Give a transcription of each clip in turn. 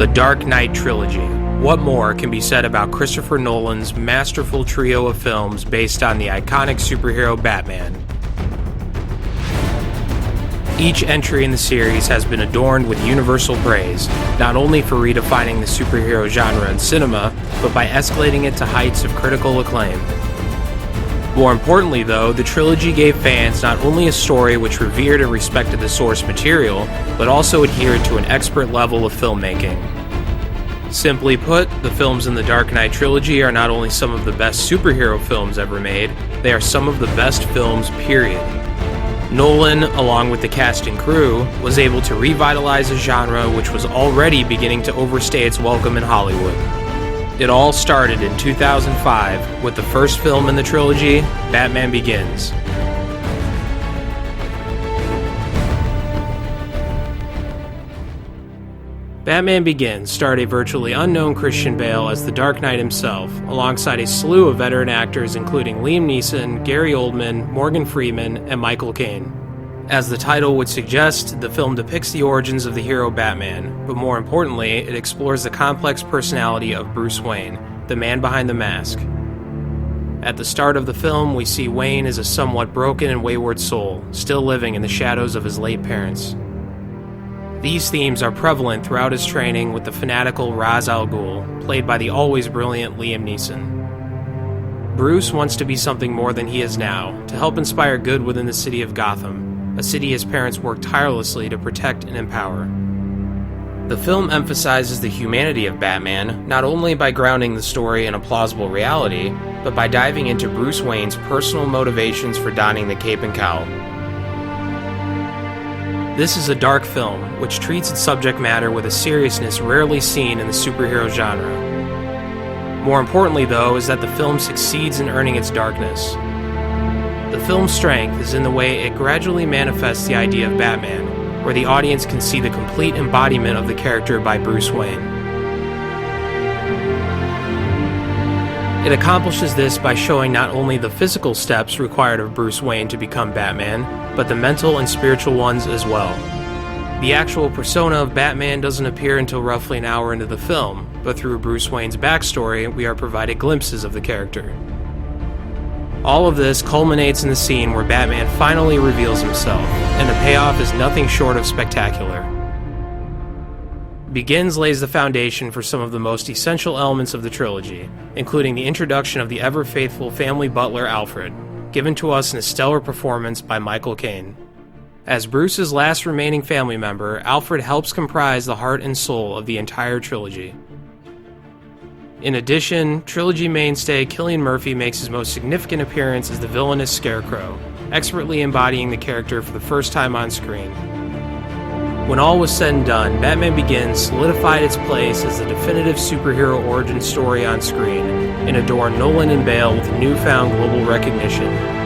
The Dark Knight Trilogy. What more can be said about Christopher Nolan's masterful trio of films based on the iconic superhero Batman? Each entry in the series has been adorned with universal praise, not only for redefining the superhero genre in cinema, but by escalating it to heights of critical acclaim. More importantly, though, the trilogy gave fans not only a story which revered and respected the source material, but also adhered to an expert level of filmmaking. Simply put, the films in the Dark Knight Trilogy are not only some of the best superhero films ever made, they are some of the best films, period. Nolan, along with the cast and crew, was able to revitalize a genre which was already beginning to overstay its welcome in Hollywood. It all started in 2005 with the first film in the trilogy, Batman Begins. Batman Begins starred a virtually unknown Christian Bale as the Dark Knight himself, alongside a slew of veteran actors including Liam Neeson, Gary Oldman, Morgan Freeman, and Michael Caine. As the title would suggest, the film depicts the origins of the hero Batman, but more importantly, it explores the complex personality of Bruce Wayne, the man behind the mask. At the start of the film, we see Wayne as a somewhat broken and wayward soul, still living in the shadows of his late parents. These themes are prevalent throughout his training with the fanatical Ra's al Ghul, played by the always brilliant Liam Neeson. Bruce wants to be something more than he is now, to help inspire good within the city of Gotham, a city his parents worked tirelessly to protect and empower. The film emphasizes the humanity of Batman, not only by grounding the story in a plausible reality, but by diving into Bruce Wayne's personal motivations for donning the cape and cowl. This is a dark film, which treats its subject matter with a seriousness rarely seen in the superhero genre. More importantly, though, is that the film succeeds in earning its darkness. The film's strength is in the way it gradually manifests the idea of Batman, where the audience can see the complete embodiment of the character by Bruce Wayne. It accomplishes this by showing not only the physical steps required of Bruce Wayne to become Batman, but the mental and spiritual ones as well. The actual persona of Batman doesn't appear until roughly an hour into the film, but through Bruce Wayne's backstory, we are provided glimpses of the character. All of this culminates in the scene where Batman finally reveals himself, and the payoff is nothing short of spectacular. Begins lays the foundation for some of the most essential elements of the trilogy, including the introduction of the ever-faithful family butler Alfred, given to us in a stellar performance by Michael Caine. As Bruce's last remaining family member, Alfred helps comprise the heart and soul of the entire trilogy. In addition, trilogy mainstay Cillian Murphy makes his most significant appearance as the villainous Scarecrow, expertly embodying the character for the first time on screen. When all was said and done, Batman Begins solidified its place as the definitive superhero origin story on screen and adorned Nolan and Bale with newfound global recognition.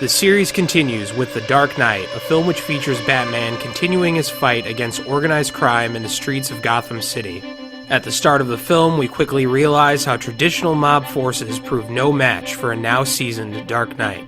The series continues with The Dark Knight, a film which features Batman continuing his fight against organized crime in the streets of Gotham City. At the start of the film, we quickly realize how traditional mob forces prove no match for a now-seasoned Dark Knight.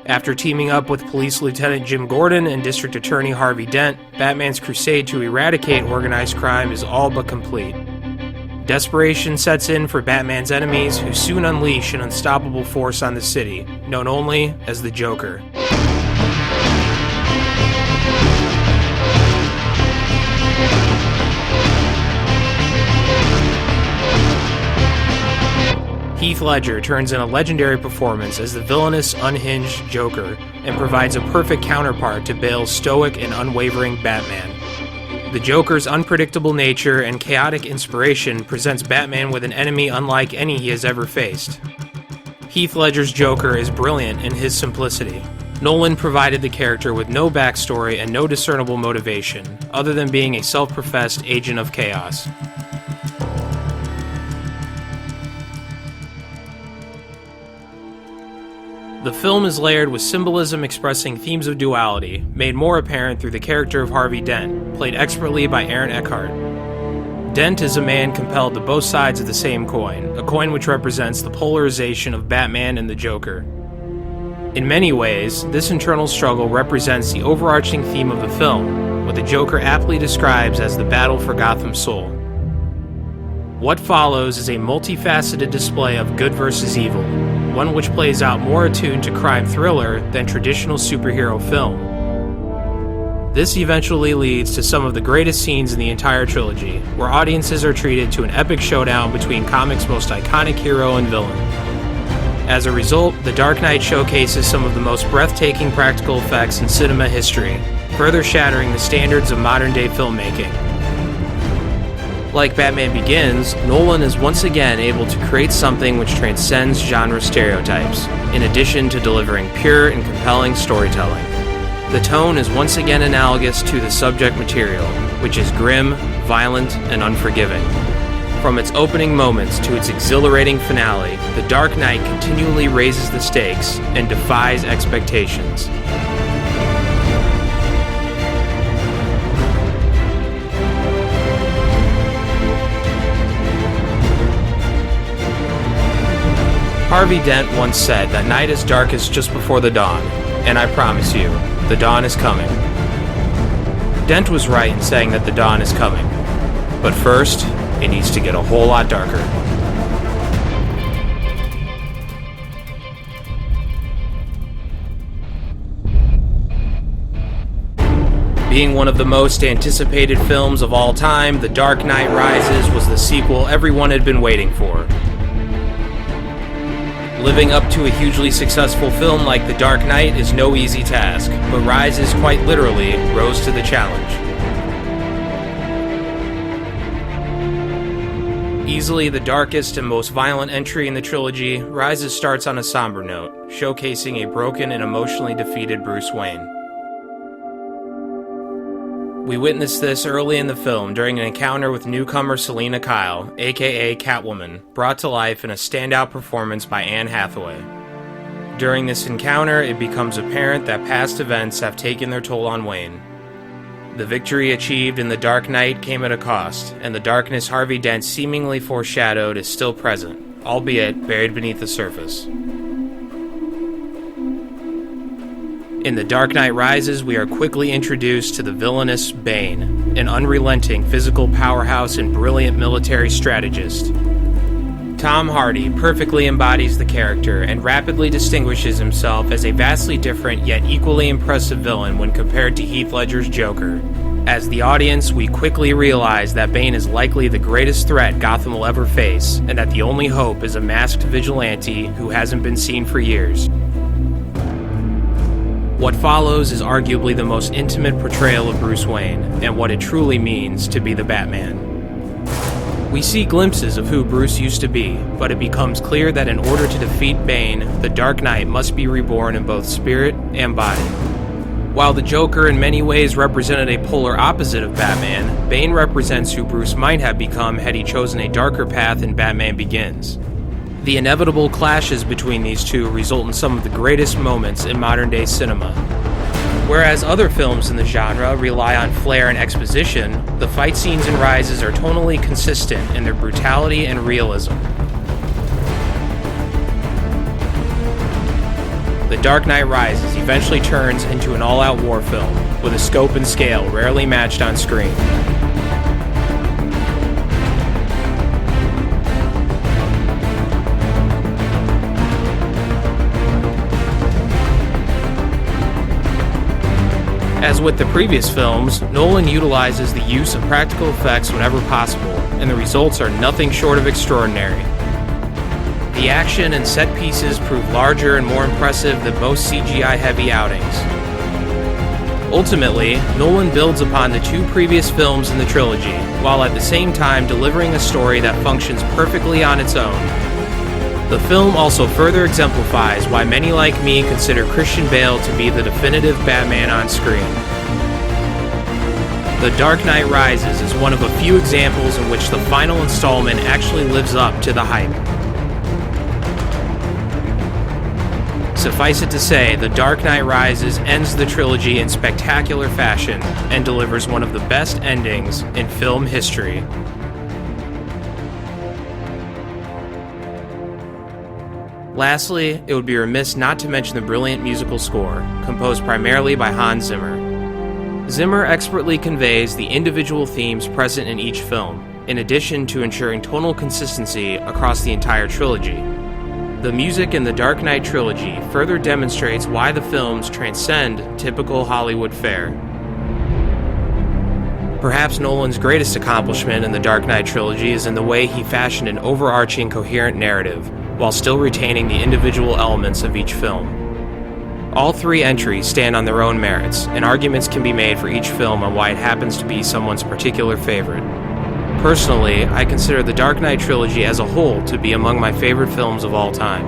After teaming up with Police Lieutenant Jim Gordon and District Attorney Harvey Dent, Batman's crusade to eradicate organized crime is all but complete. Desperation sets in for Batman's enemies, who soon unleash an unstoppable force on the city, known only as the Joker. Heath Ledger turns in a legendary performance as the villainous, unhinged Joker, and provides a perfect counterpart to Bale's stoic and unwavering Batman. The Joker's unpredictable nature and chaotic inspiration presents Batman with an enemy unlike any he has ever faced. Heath Ledger's Joker is brilliant in his simplicity. Nolan provided the character with no backstory and no discernible motivation, other than being a self-professed agent of chaos. The film is layered with symbolism expressing themes of duality, made more apparent through the character of Harvey Dent, played expertly by Aaron Eckhart. Dent is a man compelled to both sides of the same coin, a coin which represents the polarization of Batman and the Joker. In many ways, this internal struggle represents the overarching theme of the film, what the Joker aptly describes as the battle for Gotham's soul. What follows is a multifaceted display of good versus evil, one which plays out more attuned to crime thriller than traditional superhero film. This eventually leads to some of the greatest scenes in the entire trilogy, where audiences are treated to an epic showdown between comics' most iconic hero and villain. As a result, The Dark Knight showcases some of the most breathtaking practical effects in cinema history, further shattering the standards of modern-day filmmaking. Like Batman Begins, Nolan is once again able to create something which transcends genre stereotypes, in addition to delivering pure and compelling storytelling. The tone is once again analogous to the subject material, which is grim, violent, and unforgiving. From its opening moments to its exhilarating finale, The Dark Knight continually raises the stakes and defies expectations. Harvey Dent once said that night is darkest just before the dawn, and I promise you, the dawn is coming. Dent was right in saying that the dawn is coming, but first, it needs to get a whole lot darker. Being one of the most anticipated films of all time, The Dark Knight Rises was the sequel everyone had been waiting for. Living up to a hugely successful film like The Dark Knight is no easy task, but Rises quite literally rose to the challenge. Easily the darkest and most violent entry in the trilogy, Rises starts on a somber note, showcasing a broken and emotionally defeated Bruce Wayne. We witnessed this early in the film during an encounter with newcomer Selina Kyle, aka Catwoman, brought to life in a standout performance by Anne Hathaway. During this encounter, it becomes apparent that past events have taken their toll on Wayne. The victory achieved in The Dark Knight came at a cost, and the darkness Harvey Dent seemingly foreshadowed is still present, albeit buried beneath the surface. In The Dark Knight Rises, we are quickly introduced to the villainous Bane, an unrelenting physical powerhouse and brilliant military strategist. Tom Hardy perfectly embodies the character and rapidly distinguishes himself as a vastly different yet equally impressive villain when compared to Heath Ledger's Joker. As the audience, we quickly realize that Bane is likely the greatest threat Gotham will ever face, and that the only hope is a masked vigilante who hasn't been seen for years. What follows is arguably the most intimate portrayal of Bruce Wayne, and what it truly means to be the Batman. We see glimpses of who Bruce used to be, but it becomes clear that in order to defeat Bane, the Dark Knight must be reborn in both spirit and body. While the Joker in many ways represented a polar opposite of Batman, Bane represents who Bruce might have become had he chosen a darker path in Batman Begins. The inevitable clashes between these two result in some of the greatest moments in modern-day cinema. Whereas other films in the genre rely on flair and exposition, the fight scenes in Rises are tonally consistent in their brutality and realism. The Dark Knight Rises eventually turns into an all-out war film, with a scope and scale rarely matched on screen. As with the previous films, Nolan utilizes the use of practical effects whenever possible, and the results are nothing short of extraordinary. The action and set pieces prove larger and more impressive than most CGI-heavy outings. Ultimately, Nolan builds upon the two previous films in the trilogy, while at the same time delivering a story that functions perfectly on its own. The film also further exemplifies why many like me consider Christian Bale to be the definitive Batman on screen. The Dark Knight Rises is one of a few examples in which the final installment actually lives up to the hype. Suffice it to say, The Dark Knight Rises ends the trilogy in spectacular fashion and delivers one of the best endings in film history. Lastly, it would be remiss not to mention the brilliant musical score, composed primarily by Hans Zimmer. Zimmer expertly conveys the individual themes present in each film, in addition to ensuring tonal consistency across the entire trilogy. The music in the Dark Knight trilogy further demonstrates why the films transcend typical Hollywood fare. Perhaps Nolan's greatest accomplishment in the Dark Knight trilogy is in the way he fashioned an overarching coherent narrative, while still retaining the individual elements of each film. All three entries stand on their own merits, and arguments can be made for each film on why it happens to be someone's particular favorite. Personally, I consider the Dark Knight trilogy as a whole to be among my favorite films of all time.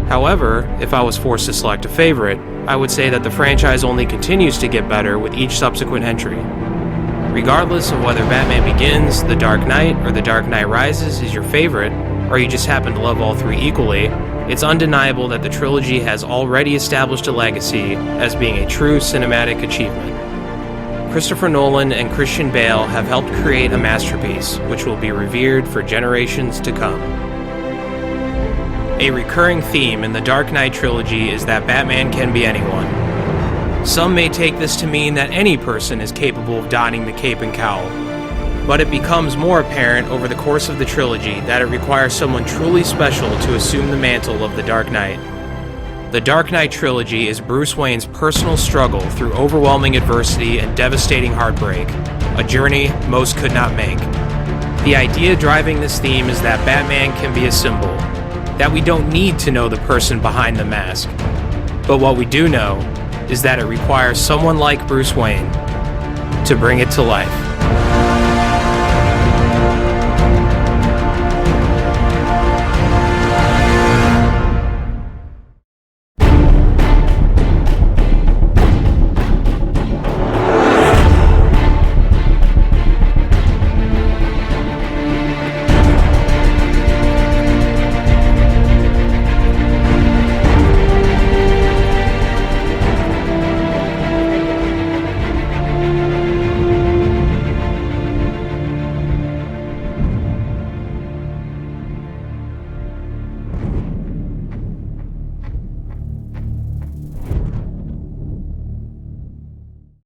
However, if I was forced to select a favorite, I would say that the franchise only continues to get better with each subsequent entry. Regardless of whether Batman Begins, The Dark Knight, or The Dark Knight Rises is your favorite, or you just happen to love all three equally, it's undeniable that the trilogy has already established a legacy as being a true cinematic achievement. Christopher Nolan and Christian Bale have helped create a masterpiece, which will be revered for generations to come. A recurring theme in the Dark Knight trilogy is that Batman can be anyone. Some may take this to mean that any person is capable of donning the cape and cowl, but it becomes more apparent over the course of the trilogy that it requires someone truly special to assume the mantle of the Dark Knight. The Dark Knight trilogy is Bruce Wayne's personal struggle through overwhelming adversity and devastating heartbreak, a journey most could not make. The idea driving this theme is that Batman can be a symbol, that we don't need to know the person behind the mask. But what we do know is that it requires someone like Bruce Wayne to bring it to life.